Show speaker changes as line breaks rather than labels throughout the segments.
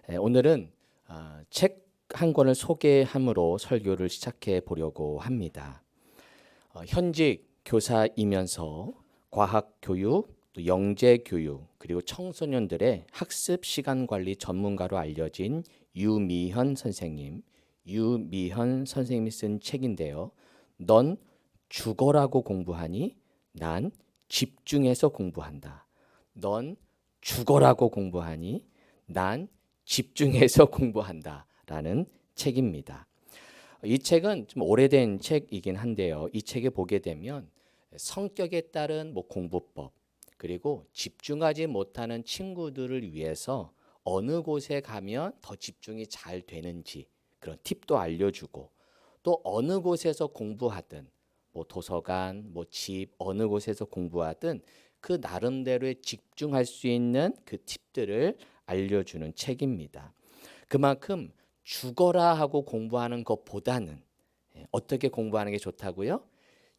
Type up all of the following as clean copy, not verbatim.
오늘은 책 한 권을 소개함으로 설교를 시작해 보려고 합니다. 현직 교사이면서 과학 교육, 또 영재 교육, 그리고 청소년들의 학습 시간 관리 전문가로 알려진 유미현 선생님이 쓴 책인데요. 넌 죽어라고 공부하니 난 집중해서 공부한다. 넌 죽어라고 공부하니 난 집중해서 공부한다라는 책입니다. 이 책은 좀 오래된 책이긴 한데요. 이 책에 보게 되면 성격에 따른 공부법, 그리고 집중하지 못하는 친구들을 위해서 어느 곳에 가면 더 집중이 잘 되는지 그런 팁도 알려주고, 또 어느 곳에서 공부하든 도서관, 집 어느 곳에서 공부하든 그 나름대로의 집중할 수 있는 그 팁들을 알려주는 책입니다. 그만큼 죽어라 하고 공부하는 것보다는 어떻게 공부하는 게 좋다고요?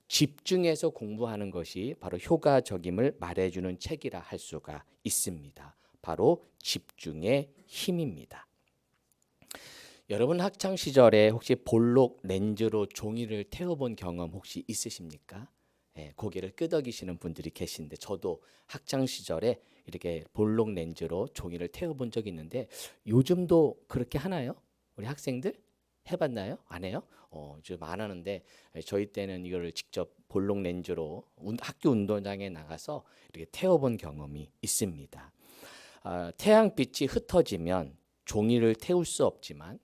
집중해서 공부하는 것이 바로 효과적임을 말해주는 책이라 할 수가 있습니다. 바로 집중의 힘입니다. 여러분 학창 시절에 혹시 볼록 렌즈로 종이를 태워본 경험 혹시 있으십니까? 고개를 끄덕이시는 분들이 계신데, 저도 학창 시절에 이렇게 볼록 렌즈로 종이를 태워본 적이 있는데, 요즘도 그렇게 하나요? 우리 학생들 해봤나요? 안 해요? 좀 안 하는데, 저희 때는 이거를 직접 볼록 렌즈로 학교 운동장에 나가서 이렇게 태워본 경험이 있습니다. 태양빛이 흩어지면 종이를 태울 수 없지만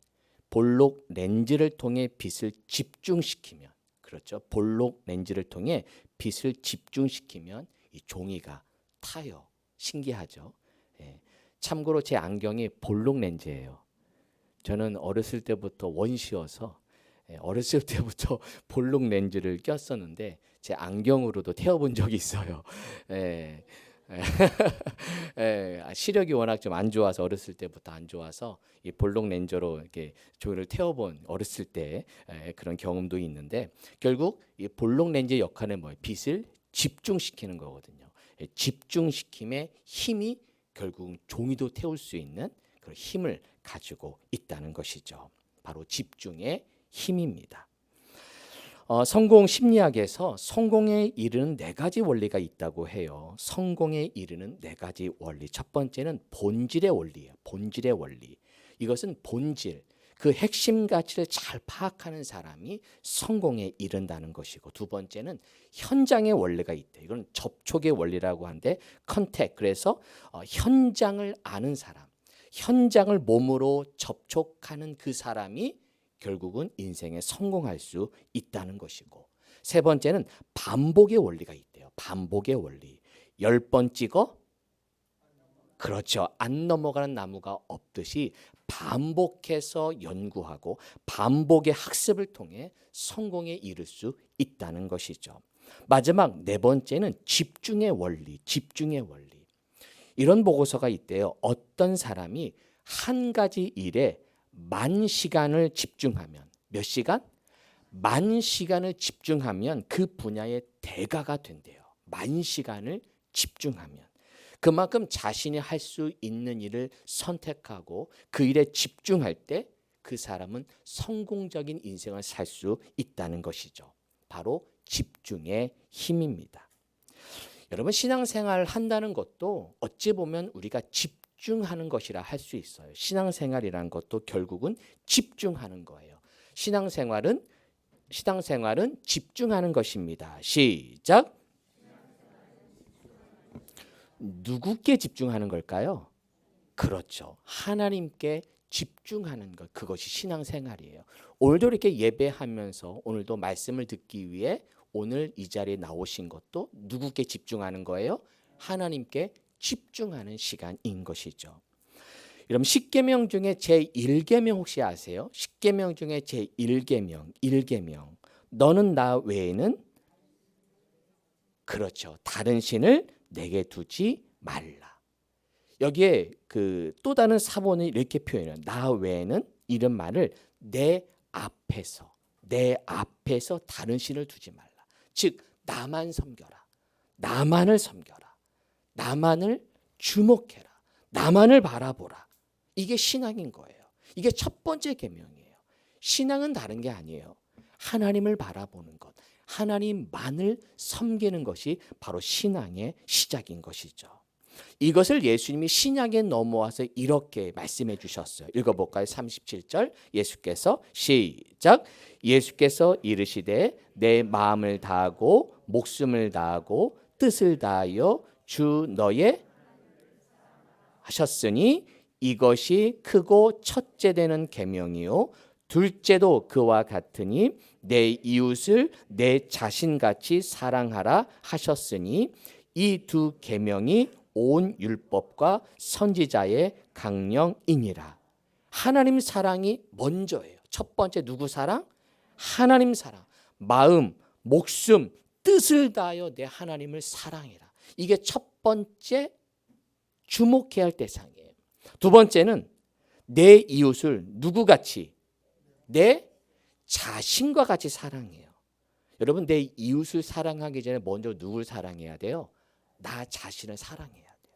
볼록 렌즈를 통해 빛을 집중시키면, 그렇죠, 볼록 렌즈를 통해 빛을 집중시키면 이 종이가 타요. 신기하죠? 참고로 제 안경이 볼록 렌즈예요. 저는 어렸을 때부터 원시여서 어렸을 때부터 볼록 렌즈를 꼈었는데 제 안경으로도 태워본 적이 있어요. 예. 시력이 워낙 좀 안 좋아서, 어렸을 때부터 안 좋아서 이 볼록 렌즈로 이렇게 종이를 태워본 어렸을 때 그런 경험도 있는데, 결국 이 볼록 렌즈의 역할은 뭐예요? 빛을 집중시키는 거거든요. 집중시킴의 힘이 결국 종이도 태울 수 있는 그런 힘을 가지고 있다는 것이죠. 바로 집중의 힘입니다. 성공 심리학에서 성공에 이르는 4가지 원리가 있다고 해요. 성공에 이르는 4가지 원리. 첫 번째는 본질의 원리예요. 본질의 원리. 이것은 본질, 그 핵심 가치를 잘 파악하는 사람이 성공에 이른다는 것이고, 두 번째는 현장의 원리가 있대. 이건 접촉의 원리라고 하는데, 컨택. 그래서 현장을 아는 사람, 현장을 몸으로 접촉하는 그 사람이 결국은 인생에 성공할 수 있다는 것이고, 세 번째는 반복의 원리가 있대요. 반복의 원리. 10번 찍어? 그렇죠. 안 넘어가는 나무가 없듯이 반복해서 연구하고 반복의 학습을 통해 성공에 이를 수 있다는 것이죠. 마지막 4번째는 집중의 원리, 집중의 원리. 이런 보고서가 있대요. 어떤 사람이 한 가지 일에 10,000시간을 집중하면, 몇 시간? 10,000시간을 집중하면 그 분야의 대가가 된대요. 10,000시간을 집중하면. 그만큼 자신이 할 수 있는 일을 선택하고 그 일에 집중할 때 그 사람은 성공적인 인생을 살 수 있다는 것이죠. 바로 집중의 힘입니다. 여러분, 신앙생활을 한다는 것도 어찌 보면 우리가 집중하는 것이라 할 수 있어요. 신앙생활이란 것도 결국은 집중하는 거예요. 신앙생활은 집중하는 것입니다. 시작. 누구께 집중하는 걸까요? 그렇죠. 하나님께 집중하는 것, 그것이 신앙생활이에요. 오늘도 이렇게 예배하면서 오늘도 말씀을 듣기 위해 오늘 이 자리에 나오신 것도 누구께 집중하는 거예요? 하나님께 집중하는 시간인 것이죠. 여러분, 10계명 중에 제1계명 혹시 아세요? 10계명 중에 제1계명, 1계명. 너는 나 외에는, 그렇죠, 다른 신을 내게 두지 말라. 여기에 그 또 다른 사본이 이렇게 표현해요. 나 외에는, 이런 말을 내 앞에서 다른 신을 두지 말라. 즉 나만 섬겨라. 나만을 섬겨라. 나만을 주목해라. 나만을 바라보라. 이게 신앙인 거예요. 이게 첫 번째 계명이에요. 신앙은 다른 게 아니에요. 하나님을 바라보는 것, 하나님만을 섬기는 것이 바로 신앙의 시작인 것이죠. 이것을 예수님이 신약에 넘어와서 이렇게 말씀해 주셨어요. 읽어볼까요? 37절 예수께서 시작. 예수께서 이르시되 내 마음을 다하고 목숨을 다하고 뜻을 다하여 주 너의 하셨으니 이것이 크고 첫째 되는 계명이요 둘째도 그와 같으니 내 이웃을 내 자신같이 사랑하라 하셨으니 이 두 계명이 온 율법과 선지자의 강령이니라. 하나님 사랑이 먼저예요. 첫 번째 누구 사랑? 하나님 사랑. 마음, 목숨, 뜻을 다하여 내 하나님을 사랑해라. 이게 첫 번째 주목해야 할 대상이에요. 두 번째는 내 이웃을 누구같이? 내 자신과 같이 사랑해요. 여러분, 내 이웃을 사랑하기 전에 먼저 누굴 사랑해야 돼요? 나 자신을 사랑해야 돼요.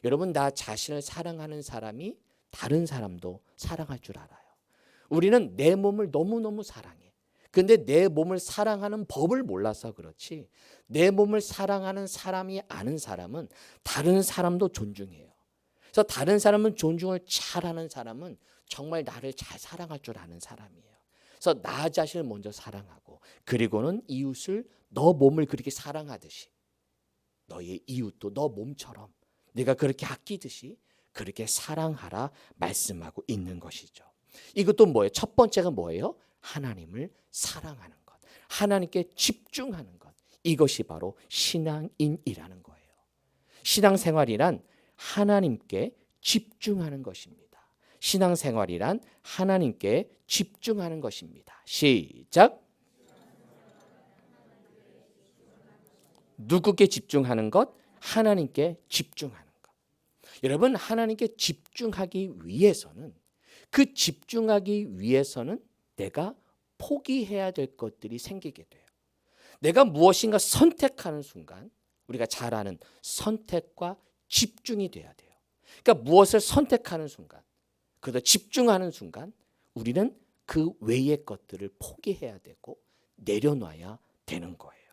여러분, 나 자신을 사랑하는 사람이 다른 사람도 사랑할 줄 알아요. 우리는 내 몸을 너무너무 사랑해. 근데 내 몸을 사랑하는 법을 몰라서 그렇지, 내 몸을 사랑하는 사람이 아는 사람은 다른 사람도 존중해요. 그래서 다른 사람은 존중을 잘하는 사람은 정말 나를 잘 사랑할 줄 아는 사람이에요. 그래서 나 자신을 먼저 사랑하고, 그리고는 이웃을 너 몸을 그렇게 사랑하듯이 너의 이웃도 너 몸처럼 내가 그렇게 아끼듯이 그렇게 사랑하라 말씀하고 있는 것이죠. 이것도 뭐예요? 첫 번째가 뭐예요? 하나님을 사랑하는 것, 하나님께 집중하는 것. 이것이 바로 신앙인이라는 거예요. 신앙생활이란 하나님께 집중하는 것입니다. 신앙생활이란 하나님께 집중하는 것입니다. 시작. 누구께 집중하는 것? 하나님께 집중하는 것. 여러분, 하나님께 집중하기 위해서는, 그 집중하기 위해서는 내가 포기해야 될 것들이 생기게 돼요. 내가 무엇인가 선택하는 순간, 우리가 잘 아는 선택과 집중이 돼야 돼요. 그러니까 무엇을 선택하는 순간, 그래서 집중하는 순간 우리는 그 외의 것들을 포기해야 되고 내려놔야 되는 거예요.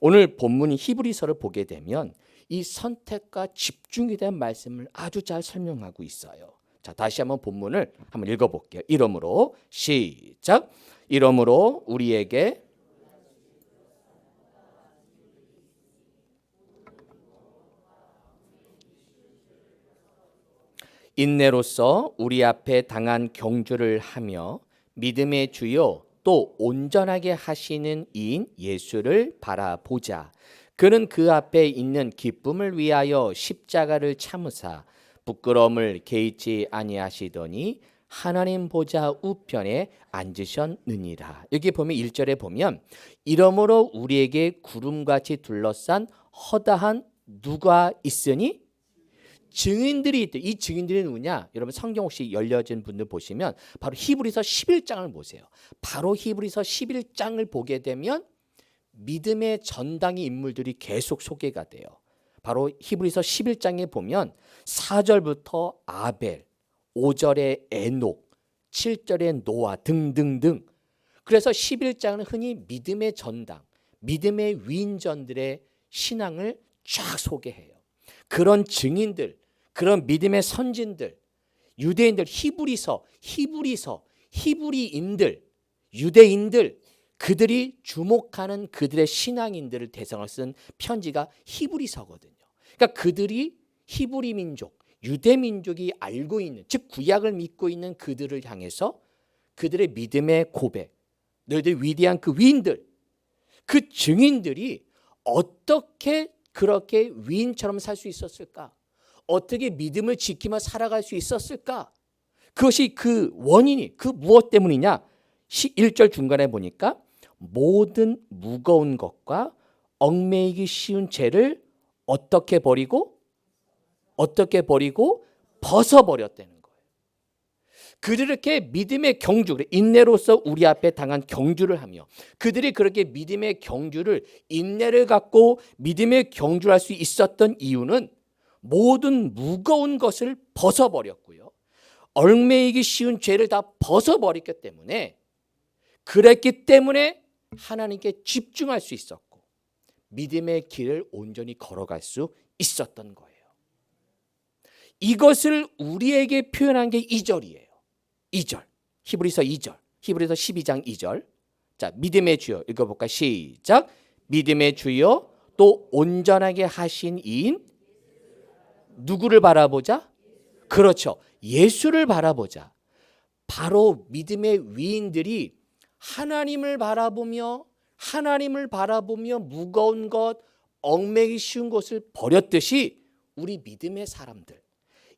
오늘 본문 히브리서를 보게 되면 이 선택과 집중에 대한 말씀을 아주 잘 설명하고 있어요. 자, 다시 한번 본문을 한번 읽어볼게요. 이러므로 시작. 이러므로 우리에게 인내로서 우리 앞에 당한 경주를 하며 믿음의 주요 또 온전하게 하시는 이인 예수를 바라보자. 그는 그 앞에 있는 기쁨을 위하여 십자가를 참으사 부끄러움을 개의치 아니하시더니 하나님 보좌 우편에 앉으셨느니라. 여기 보면 1절에 보면 이러므로 우리에게 구름같이 둘러싼 허다한 누가 있으니 증인들이 있대. 이 증인들이 누구냐? 여러분, 성경 혹시 열려진 분들 보시면 바로 히브리서 11장을 보세요. 바로 히브리서 11장을 보게 되면 믿음의 전당의 인물들이 계속 소개가 돼요. 바로 히브리서 11장에 보면 4절부터 아벨, 5절에 에녹, 7절에 노아 등등등. 그래서 11장은 흔히 믿음의 전당, 믿음의 위인전들의 신앙을 쫙 소개해요. 그런 증인들, 그런 믿음의 선진들, 유대인들, 히브리인들, 유대인들, 그들이 주목하는 그들의 신앙인들을 대상으로 쓴 편지가 히브리서거든요. 그러니까 그들이 히브리 민족, 유대 민족이 알고 있는, 즉 구약을 믿고 있는 그들을 향해서 그들의 믿음의 고백, 너희들 위대한 그 위인들, 그 증인들이 어떻게 그렇게 위인처럼 살 수 있었을까? 어떻게 믿음을 지키며 살아갈 수 있었을까? 그것이 그 원인이 그 무엇 때문이냐? 1절 중간에 보니까 모든 무거운 것과 얽매이기 쉬운 죄를 어떻게 버리고 벗어버렸다는 거예요. 그들이 이렇게 믿음의 경주, 인내로서 우리 앞에 당한 경주를 하며, 그들이 그렇게 믿음의 경주를, 인내를 갖고 믿음의 경주를 할 수 있었던 이유는 모든 무거운 것을 벗어버렸고요. 얽매이기 쉬운 죄를 다 벗어버렸기 때문에 그랬기 때문에 하나님께 집중할 수 있었고 믿음의 길을 온전히 걸어갈 수 있었던 거예요. 이것을 우리에게 표현한 게 2절이에요. 2절. 히브리서 2절. 히브리서 12장 2절. 자, 믿음의 주여 읽어볼까? 시작. 믿음의 주여 또 온전하게 하신 이인 누구를 바라보자? 그렇죠. 예수를 바라보자. 바로 믿음의 위인들이 하나님을 바라보며 무거운 것, 얽매기 쉬운 것을 버렸듯이 우리 믿음의 사람들,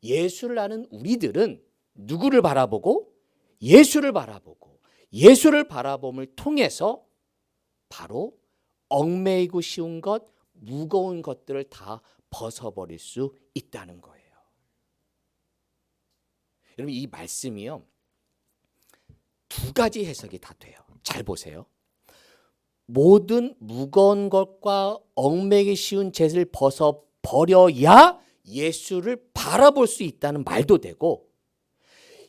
예수를 아는 우리들은 누구를 바라보고? 예수를 바라보고 예수를 바라봄을 통해서 바로 얽매이고 쉬운 것, 무거운 것들을 다 벗어버릴 수 있다는 거예요. 여러분 이 말씀이요. 두 가지 해석이 다 돼요. 잘 보세요. 모든 무거운 것과 얽매기 쉬운 죄를 벗어버려야 예수를 바라볼 수 있다는 말도 되고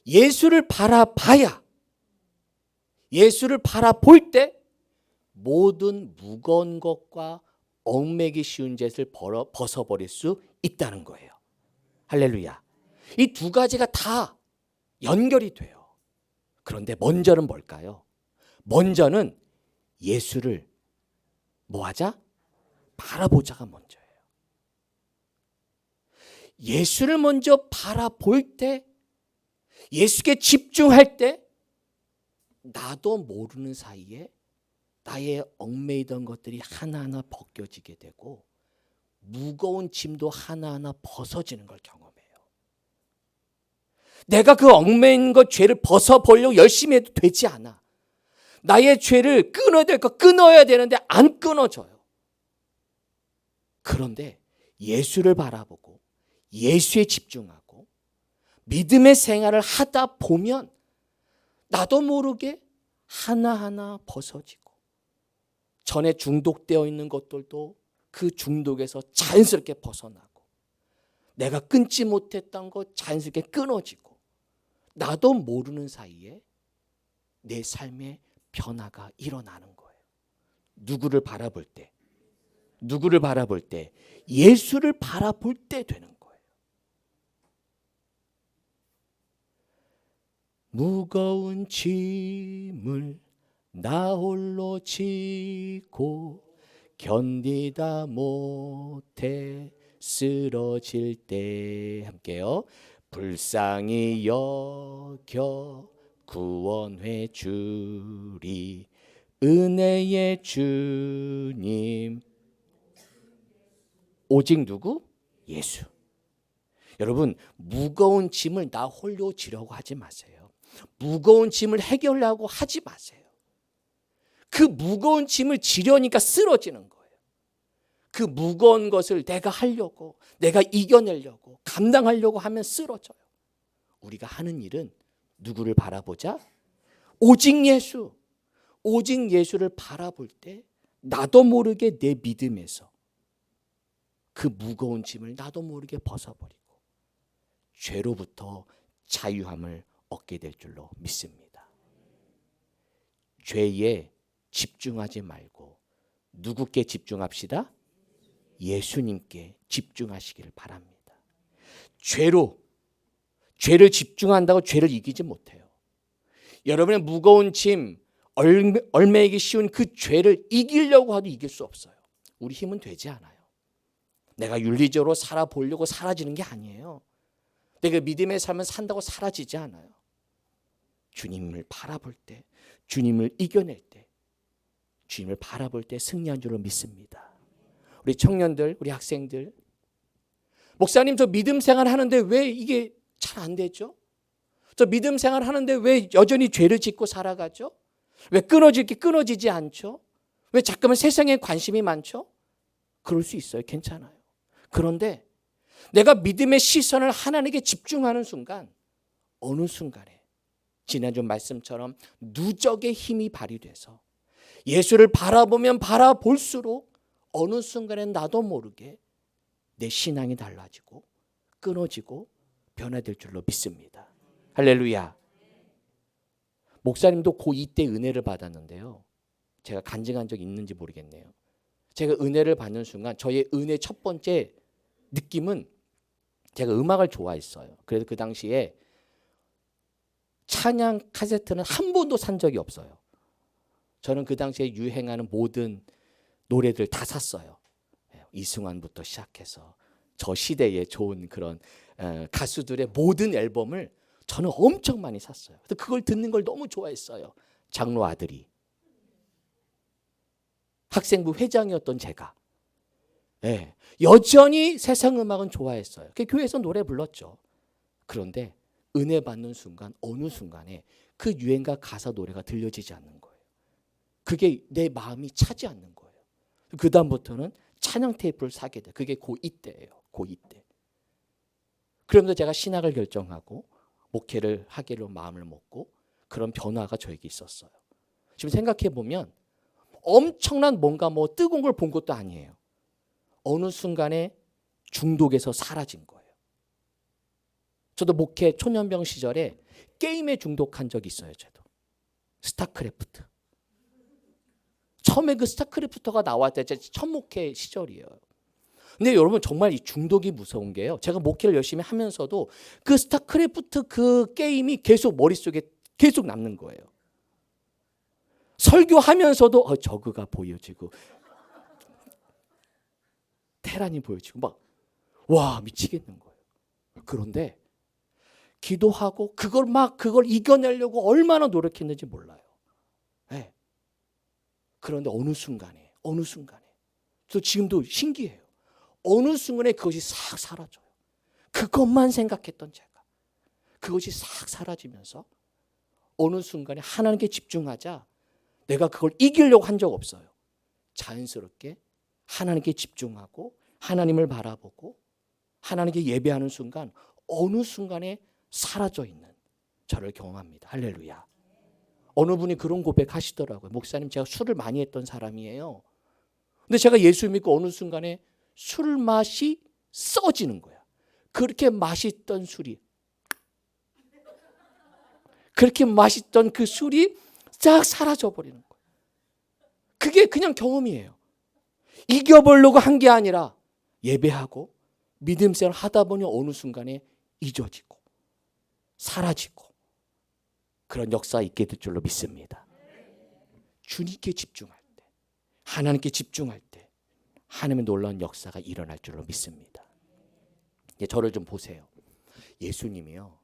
예수를 바라봐야 예수를 바라볼 때 모든 무거운 것과 얽매기 쉬운 죄를 벗어버릴 수 있다는 거예요. 할렐루야. 이 두 가지가 다 연결이 돼요. 그런데 먼저는 뭘까요? 먼저는 예수를 뭐하자? 바라보자가 먼저예요. 예수를 먼저 바라볼 때, 예수께 집중할 때 나도 모르는 사이에 나의 얽매이던 것들이 하나하나 벗겨지게 되고 무거운 짐도 하나하나 벗어지는 걸 경험해요. 내가 그 얽매인 것 죄를 벗어보려고 열심히 해도 되지 않아. 나의 죄를 끊어야 될 거 끊어야 되는데 안 끊어져요. 그런데 예수를 바라보고 예수에 집중하고 믿음의 생활을 하다 보면 나도 모르게 하나하나 벗어지고 전에 중독되어 있는 것들도 그 중독에서 자연스럽게 벗어나고 내가 끊지 못했던 것 자연스럽게 끊어지고 나도 모르는 사이에 내 삶에 변화가 일어나는 거예요. 누구를 바라볼 때? 누구를 바라볼 때? 예수를 바라볼 때 되는 거예요. 무거운 짐을 나 홀로 지고 견디다 못해 쓰러질 때 함께요. 불쌍히 여겨 구원해 주리 은혜의 주님. 오직 누구? 예수. 여러분 무거운 짐을 나 홀로 지려고 하지 마세요. 무거운 짐을 해결하려고 하지 마세요. 그 무거운 짐을 지려니까 쓰러지는 거예요. 그 무거운 것을 내가 하려고, 내가 이겨내려고, 감당하려고 하면 쓰러져요. 우리가 하는 일은 누구를 바라보자? 오직 예수. 오직 예수를 바라볼 때 나도 모르게 내 믿음에서 그 무거운 짐을 나도 모르게 벗어버리고 죄로부터 자유함을 얻게 될 줄로 믿습니다. 죄에 집중하지 말고 누구께 집중합시다? 예수님께 집중하시기를 바랍니다. 죄를 집중한다고 죄를 이기지 못해요. 여러분의 무거운 짐, 얽매이기 쉬운 그 죄를 이기려고 해도 이길 수 없어요. 우리 힘은 되지 않아요. 내가 윤리적으로 살아보려고 사라지는 게 아니에요. 내가 믿음의 삶을 산다고 사라지지 않아요. 주님을 바라볼 때, 주님을 이겨낼 때, 주님을 바라볼 때 승리한 줄로 믿습니다. 우리 청년들, 우리 학생들, 목사님 저 믿음 생활 하는데 왜 이게 잘 안 되죠? 저 믿음 생활 하는데 왜 여전히 죄를 짓고 살아가죠? 왜 끊어지지 않죠? 왜 자꾸만 세상에 관심이 많죠? 그럴 수 있어요. 괜찮아요. 그런데 내가 믿음의 시선을 하나님께 집중하는 순간 어느 순간에 지난주 말씀처럼 누적의 힘이 발휘돼서 예수를 바라보면 바라볼수록 어느 순간에 나도 모르게 내 신앙이 달라지고 끊어지고 변화될 줄로 믿습니다. 할렐루야. 목사님도 고2 때 은혜를 받았는데요. 제가 간증한 적 있는지 모르겠네요. 제가 은혜를 받는 순간 저의 은혜 첫 번째 느낌은 제가 음악을 좋아했어요. 그래서 그 당시에 찬양 카세트는 한 번도 산 적이 없어요. 저는 그 당시에 유행하는 모든 노래들 다 샀어요. 이승환부터 시작해서 저 시대에 좋은 그런 가수들의 모든 앨범을 저는 엄청 많이 샀어요. 그래서 그걸 듣는 걸 너무 좋아했어요. 장로 아들이. 학생부 회장이었던 제가. 네, 여전히 세상 음악은 좋아했어요. 교회에서 노래 불렀죠. 그런데 은혜 받는 순간 어느 순간에 그 유행가 가사 노래가 들려지지 않는 거예요. 그게 내 마음이 차지 않는 거예요. 그 다음부터는 찬양 테이프를 사게 돼. 그게 고2 때예요. 고2 때. 그러면서 제가 신학을 결정하고 목회를 하기로 마음을 먹고 그런 변화가 저에게 있었어요. 지금 생각해 보면 엄청난 뭔가 뜨거운 걸 본 것도 아니에요. 어느 순간에 중독에서 사라진 거예요. 저도 목회 초년병 시절에 게임에 중독한 적이 있어요. 저도 스타크래프트. 처음에 그 스타크래프트가 나왔을 때 첫 목회 시절이에요. 근데 여러분 정말 이 중독이 무서운 게요. 제가 목회를 열심히 하면서도 그 스타크래프트 그 게임이 계속 머릿속에 계속 남는 거예요. 설교하면서도 저그가 보여지고 테란이 보여지고 막 와 미치겠는 거예요. 그런데 기도하고 그걸 이겨내려고 얼마나 노력했는지 몰라요. 네. 그런데 어느 순간에 저 지금도 신기해요. 어느 순간에 그것이 싹 사라져요. 그것만 생각했던 제가 그것이 싹 사라지면서 어느 순간에 하나님께 집중하자 내가 그걸 이기려고 한 적 없어요. 자연스럽게 하나님께 집중하고 하나님을 바라보고 하나님께 예배하는 순간 어느 순간에 사라져 있는 저를 경험합니다. 할렐루야. 어느 분이 그런 고백하시더라고요. 목사님 제가 술을 많이 했던 사람이에요. 근데 제가 예수 믿고 어느 순간에 술 맛이 써지는 거야. 그렇게 맛있던 술이 그렇게 맛있던 그 술이 싹 사라져 버리는 거예요. 그게 그냥 경험이에요. 이겨보려고 한 게 아니라 예배하고 믿음 생활 하다 보니 어느 순간에 잊어지고 사라지고 그런 역사가 있게 될 줄로 믿습니다. 주님께 집중할 때 하나님께 집중할 때 하나님의 놀라운 역사가 일어날 줄로 믿습니다. 이제 저를 좀 보세요. 예수님이요.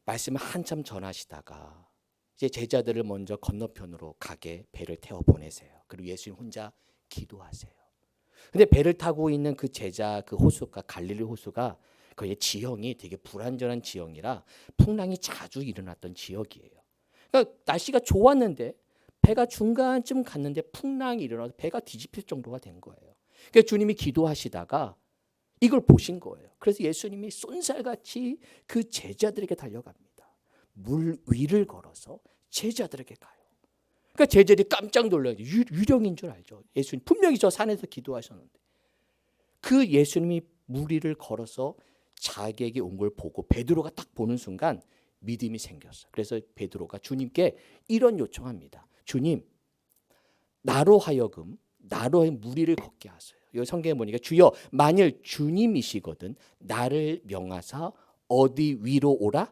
말씀을 한참 전하시다가 이제 제자들을 먼저 건너편으로 가게 배를 태워 보내세요. 그리고 예수님 혼자 기도하세요. 근데 배를 타고 있는 그 제자 그 호수가 갈릴리 호수가 거의 지형이 되게 불안전한 지형이라 풍랑이 자주 일어났던 지역이에요. 그러니까 날씨가 좋았는데 배가 중간쯤 갔는데 풍랑이 일어나서 배가 뒤집힐 정도가 된 거예요. 그러니까 주님이 기도하시다가 이걸 보신 거예요. 그래서 예수님이 쏜살같이 그 제자들에게 달려갑니다. 물 위를 걸어서 제자들에게 가요. 그러니까 제자들이 깜짝 놀라요. 유령인 줄 알죠. 예수님 분명히 저 산에서 기도하셨는데 그 예수님이 물 위를 걸어서 자기에게 온 걸 보고 베드로가 딱 보는 순간 믿음이 생겼어요. 그래서 베드로가 주님께 이런 요청합니다. 주님, 나로 하여금 물 위를 걷게 하세요. 여기 성경에 보니까 주여 만일 주님이시거든 나를 명하사 어디 위로 오라?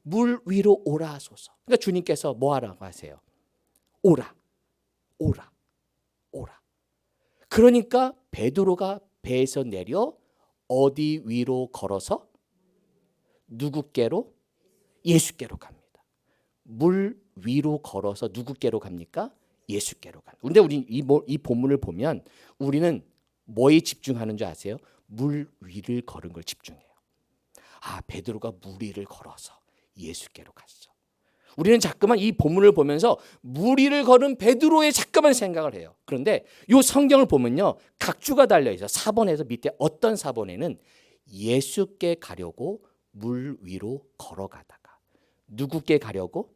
물 위로 오라 하소서. 그러니까 주님께서 뭐 하라고 하세요? 오라. 그러니까 베드로가 배에서 내려 어디 위로 걸어서 누구께로? 예수께로 갑니다. 물 위로 걸어서 누구께로 갑니까? 예수께로 갑니다. 그런데 우리 이 본문을 보면 우리는 뭐에 집중하는 줄 아세요? 물 위를 걸은 걸 집중해요. 아, 베드로가 물 위를 걸어서 예수께로 갔어. 우리는 자꾸만 이 본문을 보면서 물 위를 걸은 베드로의 자꾸만 생각을 해요. 그런데 이 성경을 보면요. 각주가 달려있어. 4번에서 밑에 어떤 4번에는 예수께 가려고 물 위로 걸어가다가 누구께 가려고?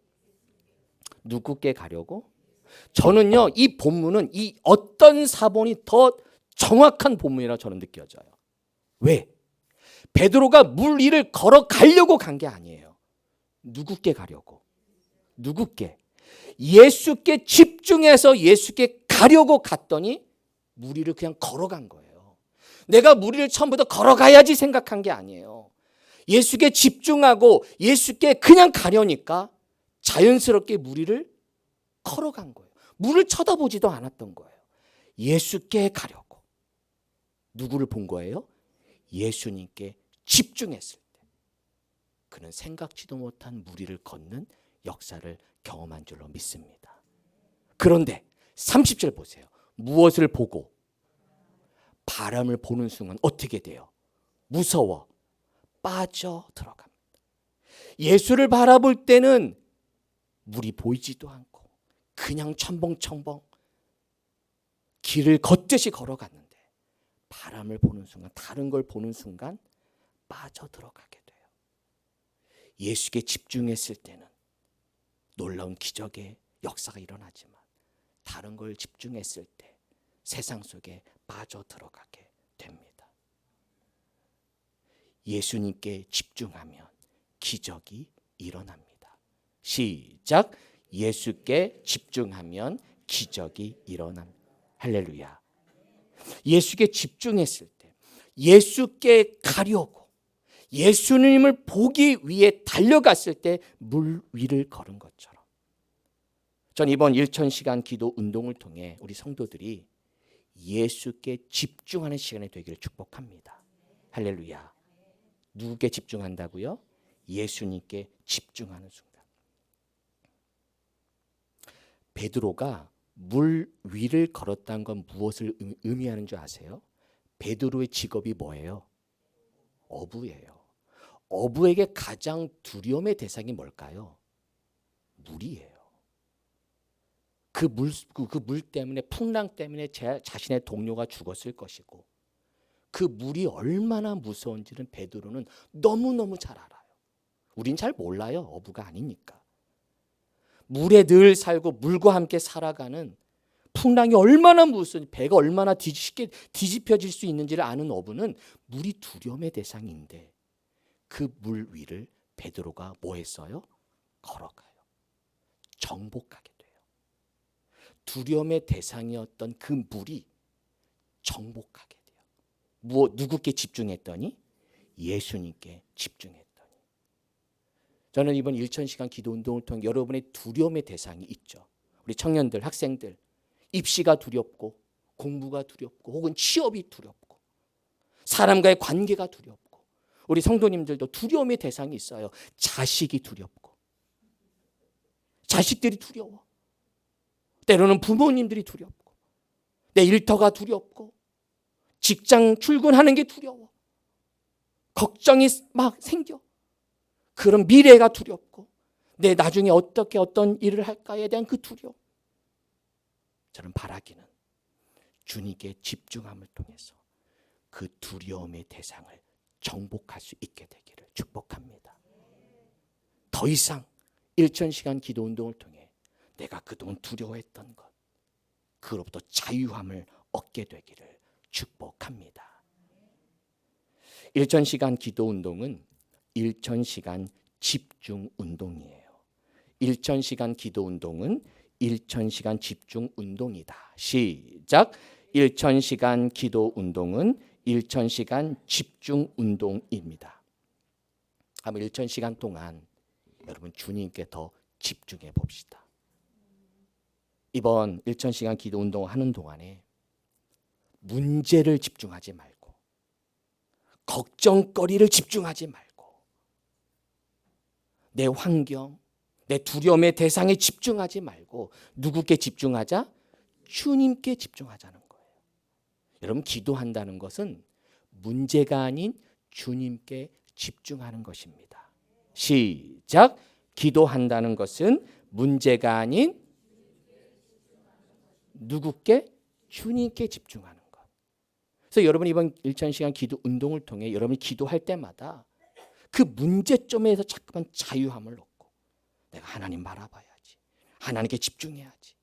저는요. 이 본문은 이 어떤 4번이 더 정확한 본문이라 저는 느껴져요. 왜? 베드로가 물 위를 걸어가려고 간 게 아니에요. 누구께 가려고? 누구께? 예수께 집중해서 예수께 가려고 갔더니 물 위를 그냥 걸어간 거예요. 내가 물 위를 처음부터 걸어가야지 생각한 게 아니에요. 예수께 집중하고 예수께 그냥 가려니까 자연스럽게 물 위를 걸어간 거예요. 물을 쳐다보지도 않았던 거예요. 예수께 가려고. 누구를 본 거예요? 예수님께 집중했을 때 그는 생각지도 못한 물 위를 걷는 역사를 경험한 줄로 믿습니다. 그런데 30절 보세요. 무엇을 보고? 바람을 보는 순간 어떻게 돼요? 무서워 빠져 들어갑니다. 예수를 바라볼 때는 물이 보이지도 않고 그냥 첨벙첨벙 길을 걷듯이 걸어갔는데 바람을 보는 순간, 다른 걸 보는 순간 빠져 들어가게 돼요. 예수께 집중했을 때는 놀라운 기적의 역사가 일어나지만 다른 걸 집중했을 때 세상 속에 빠져 들어가게 됩니다. 예수님께 집중하면 기적이 일어납니다. 시작. 예수께 집중하면 기적이 일어납니다. 할렐루야. 예수께 집중했을 때, 예수께 가려고, 예수님을 보기 위해 달려갔을 때 물 위를 걸은 것처럼, 전 이번 1000시간 기도 운동을 통해 우리 성도들이 예수께 집중하는 시간이 되기를 축복합니다. 할렐루야. 누구께 집중한다고요? 예수님께 집중하는 순간. 베드로가 물 위를 걸었다는 건 무엇을 의미하는 줄 아세요? 베드로의 직업이 뭐예요? 어부예요. 어부에게 가장 두려움의 대상이 뭘까요? 물이에요. 그 물 때문에, 풍랑 때문에 자신의 동료가 죽었을 것이고 그 물이 얼마나 무서운지는 베드로는 너무너무 잘 알아요. 우린 잘 몰라요. 어부가 아니니까. 물에 늘 살고 물과 함께 살아가는, 풍랑이 얼마나 무서운지, 배가 얼마나 쉽게 뒤집혀질 수 있는지를 아는 어부는 물이 두려움의 대상인데 그 물 위를 베드로가 뭐 했어요? 걸어가요. 정복하게 돼요. 두려움의 대상이었던 그 물이 정복하게 돼요. 누구께 집중했더니? 예수님께 집중했더니. 저는 이번 1000시간 기도 운동을 통해 여러분의 두려움의 대상이 있죠. 우리 청년들, 학생들, 입시가 두렵고 공부가 두렵고 혹은 취업이 두렵고 사람과의 관계가 두렵고, 우리 성도님들도 두려움의 대상이 있어요. 자식이 두렵고, 자식들이 두려워. 때로는 부모님들이 두렵고, 내 일터가 두렵고, 직장 출근하는 게 두려워. 걱정이 막 생겨. 그런 미래가 두렵고, 내 나중에 어떻게 어떤 일을 할까에 대한 그 두려움. 저는 바라기는 주님께 집중함을 통해서 그 두려움의 대상을 정복할 수 있게 되기를 축복합니다. 더 이상 1000시간 기도 운동을 통해 내가 그동안 두려워했던 것, 그로부터 자유함을 얻게 되기를 축복합니다. 1000시간 기도 운동은 1000시간 집중 운동이에요. 1000시간 기도 운동은 1000시간 집중 운동이다. 시작. 1000시간 기도 운동은 1000시간 집중 운동입니다. 한번 1000시간 동안 여러분 주님께 더 집중해 봅시다. 이번 1000시간 기도 운동을 하는 동안에 문제를 집중하지 말고, 걱정거리를 집중하지 말고, 내 환경, 내 두려움의 대상에 집중하지 말고 누구께 집중하자? 주님께 집중하자는 거예요. 여러분, 기도한다는 것은 문제가 아닌 주님께 집중하는 것입니다. 시작. 기도한다는 것은 문제가 아닌 누구께? 주님께 집중하는 것. 그래서 여러분 이번 1000시간 기도 운동을 통해 여러분이 기도할 때마다 그 문제점에서 자꾸만 자유함을 얻고, 내가 하나님 바라봐야지, 하나님께 집중해야지,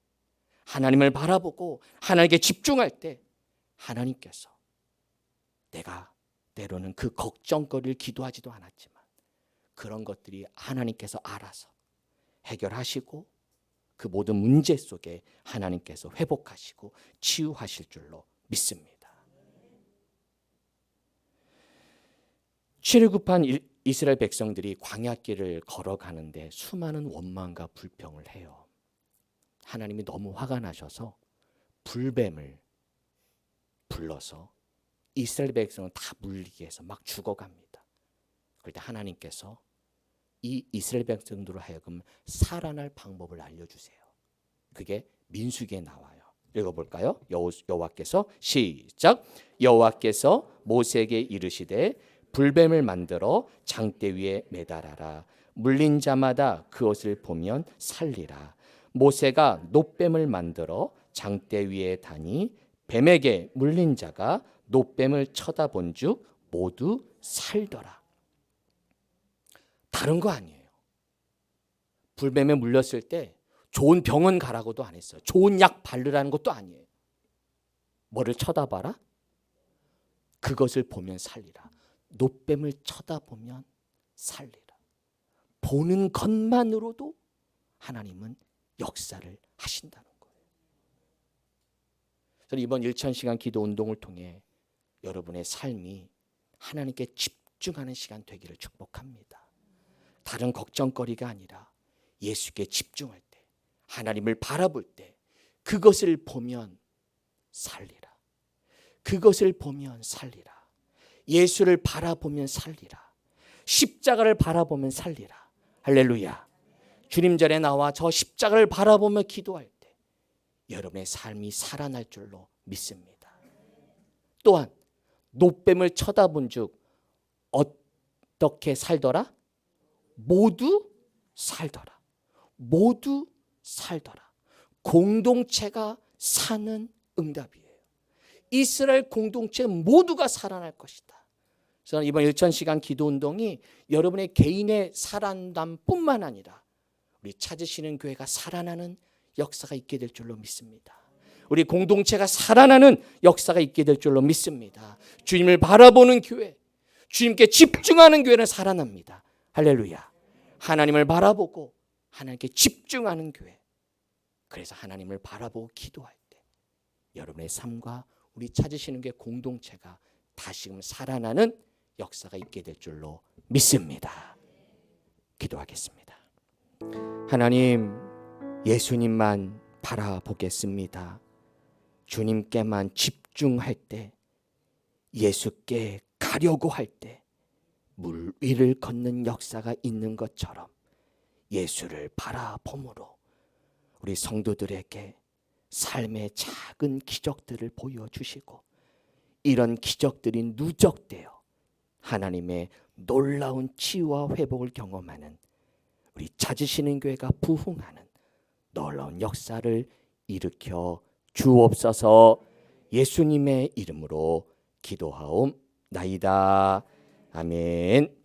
하나님을 바라보고 하나님께 집중할 때 하나님께서 내가 때로는 그 걱정거리를 기도하지도 않았지만 그런 것들이 하나님께서 알아서 해결하시고 그 모든 문제 속에 하나님께서 회복하시고 치유하실 줄로 믿습니다. 출애굽한 이스라엘 백성들이 광야길을 걸어가는데 수많은 원망과 불평을 해요. 하나님이 너무 화가 나셔서 불뱀을 불러서 이스라엘 백성을 다 물리게 해서 막 죽어갑니다. 그럴 때 하나님께서 이 이스라엘 백성들로 하여금 살아날 방법을 알려주세요. 그게 민수기에 나와요. 읽어볼까요? 여호와께서 시작. 여호와께서 모세에게 이르시되 불뱀을 만들어 장대 위에 매달아라. 물린 자마다 그것을 보면 살리라. 모세가 놋뱀을 만들어 장대 위에 다니 뱀에게 물린 자가 놋뱀을 쳐다본즉 모두 살더라. 다른 거 아니에요. 불뱀에 물렸을 때 좋은 병원 가라고도 안 했어요. 좋은 약 바르라는 것도 아니에요. 뭐를 쳐다봐라? 그것을 보면 살리라. 놋뱀을 쳐다보면 살리라. 보는 것만으로도 하나님은 역사를 하신다는 거예요. 저는 이번 1000시간 기도 운동을 통해 여러분의 삶이 하나님께 집중하는 시간 되기를 축복합니다. 다른 걱정거리가 아니라 예수께 집중할 때, 하나님을 바라볼 때 그것을 보면 살리라. 그것을 보면 살리라. 예수를 바라보면 살리라. 십자가를 바라보면 살리라. 할렐루야. 주님 전에 나와 저 십자가를 바라보며 기도할 때 여러분의 삶이 살아날 줄로 믿습니다. 또한 놋뱀을 쳐다본 즉 어떻게 살더라? 모두 살더라. 모두 살더라. 공동체가 사는 응답이에요. 이스라엘 공동체 모두가 살아날 것이다. 저는 이번 1000시간 기도 운동이 여러분의 개인의 살아남뿐만 아니라 우리 찾으시는 교회가 살아나는 역사가 있게 될 줄로 믿습니다. 우리 공동체가 살아나는 역사가 있게 될 줄로 믿습니다. 주님을 바라보는 교회, 주님께 집중하는 교회는 살아납니다. 할렐루야. 하나님을 바라보고 하나님께 집중하는 교회. 그래서 하나님을 바라보고 기도할 때 여러분의 삶과 우리 찾으시는 교회 공동체가 다시금 살아나는 역사가 있게 될 줄로 믿습니다. 기도하겠습니다. 하나님, 예수님만 바라보겠습니다. 주님께만 집중할 때, 예수께 가려고 할 때 물 위를 걷는 역사가 있는 것처럼 예수를 바라봄으로 우리 성도들에게 삶의 작은 기적들을 보여주시고 이런 기적들이 누적되어 하나님의 놀라운 치유와 회복을 경험하는 우리 찾으시는 교회가 부흥하는 놀라운 역사를 일으켜 주옵소서. 예수님의 이름으로 기도하옵나이다. 아멘.